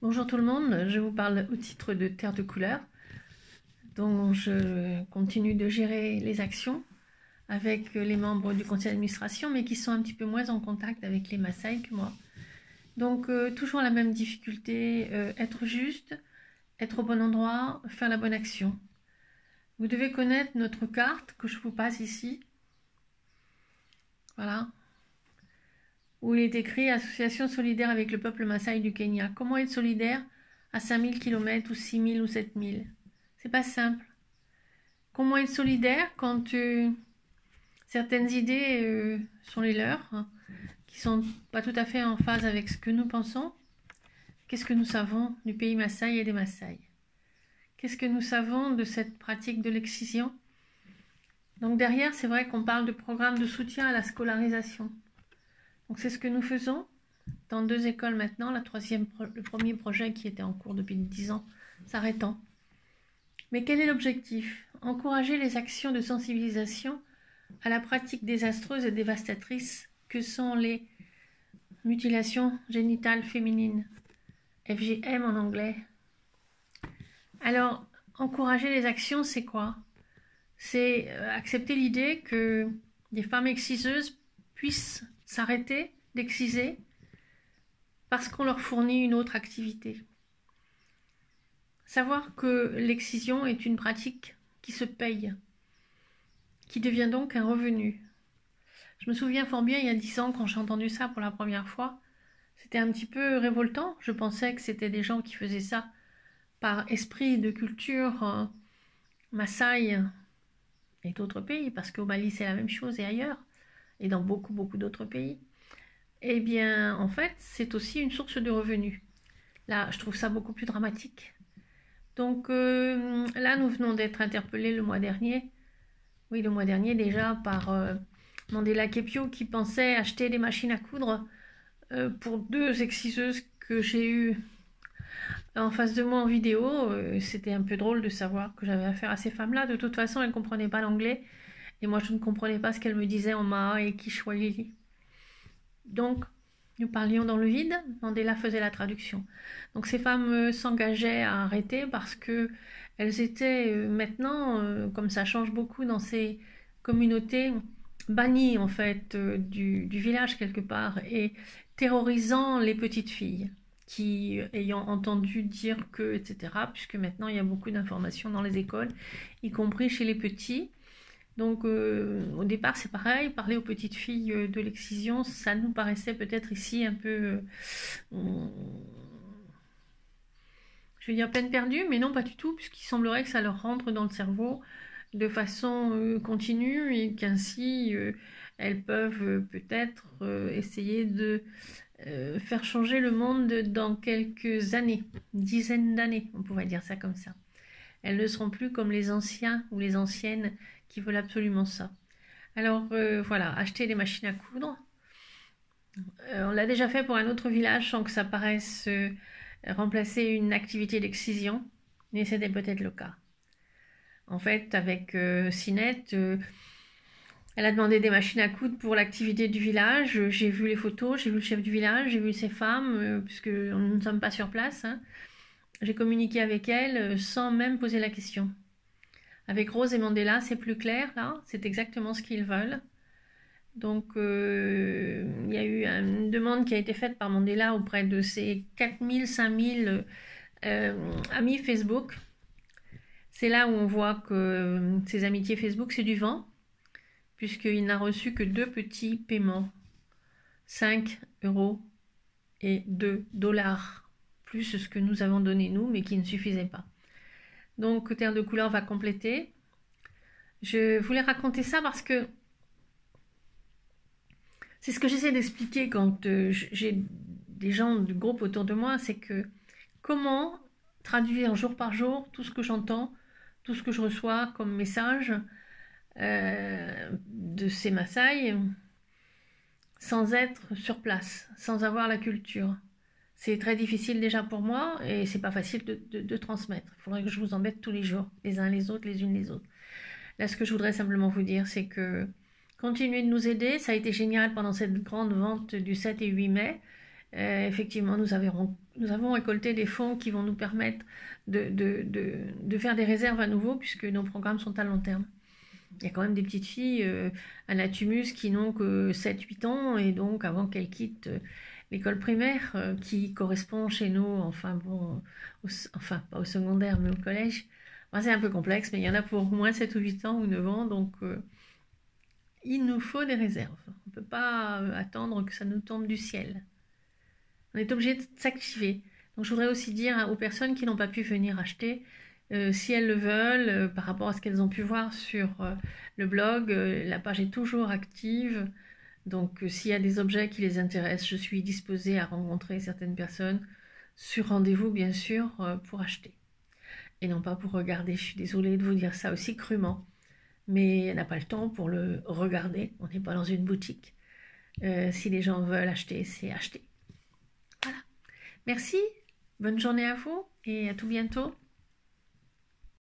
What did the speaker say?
Bonjour tout le monde, je vous parle au titre de Terre de couleur, dont je continue de gérer les actions avec les membres du conseil d'administration, mais qui sont un petit peu moins en contact avec les Maasai que moi. Donc toujours la même difficulté, être juste, être au bon endroit, faire la bonne action. Vous devez connaître notre carte que je vous passe ici. Voilà. Où il est écrit Association solidaire avec le peuple Maasai du Kenya. Comment être solidaire à 5000 km ou 6000 ou 7000? C'est pas simple. Comment être solidaire quand certaines idées sont les leurs, hein, qui sont pas tout à fait en phase avec ce que nous pensons? Qu'est-ce que nous savons du pays Maasai et des Maasai? Qu'est-ce que nous savons de cette pratique de l'excision? Donc derrière, c'est vrai qu'on parle de programme de soutien à la scolarisation. Donc c'est ce que nous faisons dans 2 écoles maintenant, le premier projet qui était en cours depuis 10 ans, s'arrêtant. Mais quel est l'objectif? Encourager les actions de sensibilisation à la pratique désastreuse et dévastatrice que sont les mutilations génitales féminines, FGM en anglais. Alors, encourager les actions, c'est quoi? C'est accepter l'idée que des femmes exciseuses puissent s'arrêter d'exciser parce qu'on leur fournit une autre activité. Savoir que l'excision est une pratique qui se paye, qui devient donc un revenu. Je me souviens fort bien, il y a 10 ans, quand j'ai entendu ça pour la première fois, c'était un petit peu révoltant. Je pensais que c'était des gens qui faisaient ça par esprit de culture Maasai et d'autres pays, parce qu'au Mali c'est la même chose et ailleurs, et dans beaucoup d'autres pays. Eh bien, en fait, c'est aussi une source de revenus. Là, je trouve ça beaucoup plus dramatique. Donc là, nous venons d'être interpellés le mois dernier déjà, par Mandela Kepio qui pensait acheter des machines à coudre pour 2 exciseuses que j'ai eues en face de moi en vidéo. C'était un peu drôle de savoir que j'avais affaire à ces femmes-là. De toute façon, elles ne comprenaient pas l'anglais et moi, je ne comprenais pas ce qu'elles me disaient en Maa et Kiswahili. Donc, nous parlions dans le vide, Mandela faisait la traduction. Donc ces femmes s'engageaient à arrêter parce que elles étaient maintenant, comme ça change beaucoup dans ces communautés, bannies en fait du village quelque part et terrorisant les petites filles qui, ayant entendu dire que, etc., puisque maintenant il y a beaucoup d'informations dans les écoles, y compris chez les petits. Donc au départ c'est pareil, parler aux petites filles de l'excision, ça nous paraissait peut-être ici un peu, je vais dire peine perdue, mais non pas du tout, puisqu'il semblerait que ça leur rentre dans le cerveau de façon continue et qu'ainsi elles peuvent peut-être essayer de faire changer le monde dans quelques années, dizaines d'années, on pourrait dire ça comme ça. Elles ne seront plus comme les anciens ou les anciennes qui veulent absolument ça. Alors voilà, acheter des machines à coudre. On l'a déjà fait pour un autre village sans que ça paraisse remplacer une activité d'excision, mais c'était peut-être le cas. En fait, avec Sinette, elle a demandé des machines à coudre pour l'activité du village. J'ai vu les photos, j'ai vu le chef du village, j'ai vu ses femmes, puisque nous ne sommes pas sur place, hein. J'ai communiqué avec elle sans même poser la question. Avec Rose et Mandela, c'est plus clair, là, c'est exactement ce qu'ils veulent. Donc, il y a eu une demande qui a été faite par Mandela auprès de ses 4000, 5000 amis Facebook. C'est là où on voit que ses amitiés Facebook, c'est du vent, puisqu'il n'a reçu que 2 petits paiements, 5 € et 2 $, plus ce que nous avons donné nous, mais qui ne suffisait pas. Donc Terre de couleur va compléter. Je voulais raconter ça parce que c'est ce que j'essaie d'expliquer quand j'ai des gens du groupe autour de moi, c'est que comment traduire jour par jour tout ce que j'entends, tout ce que je reçois comme message de ces Maasai sans être sur place, sans avoir la culture. C'est très difficile déjà pour moi et c'est pas facile de transmettre. Il faudrait que je vous embête tous les jours, les uns les autres, les unes les autres. Là, ce que je voudrais simplement vous dire, c'est que continuez de nous aider. Ça a été génial pendant cette grande vente du 7 et 8 mai. Effectivement, nous avons nous avons récolté des fonds qui vont nous permettre de faire des réserves à nouveau, puisque nos programmes sont à long terme. Il y a quand même des petites filles à Natumus qui n'ont que 7-8 ans, et donc avant qu'elles quittent l'école primaire, qui correspond chez nous, enfin bon, enfin pas au secondaire, mais au collège. Enfin, c'est un peu complexe, mais il y en a pour au moins 7 ou 8 ans ou 9 ans, donc il nous faut des réserves. On ne peut pas attendre que ça nous tombe du ciel. On est obligé de s'activer. Donc je voudrais aussi dire aux personnes qui n'ont pas pu venir acheter, si elles le veulent, par rapport à ce qu'elles ont pu voir sur le blog, la page est toujours active. Donc s'il y a des objets qui les intéressent, je suis disposée à rencontrer certaines personnes sur rendez-vous, bien sûr, pour acheter. Et non pas pour regarder. Je suis désolée de vous dire ça aussi crûment. Mais elle n'a pas le temps pour le regarder. On n'est pas dans une boutique. Si les gens veulent acheter, c'est acheter. Voilà. Merci. Bonne journée à vous et à tout bientôt.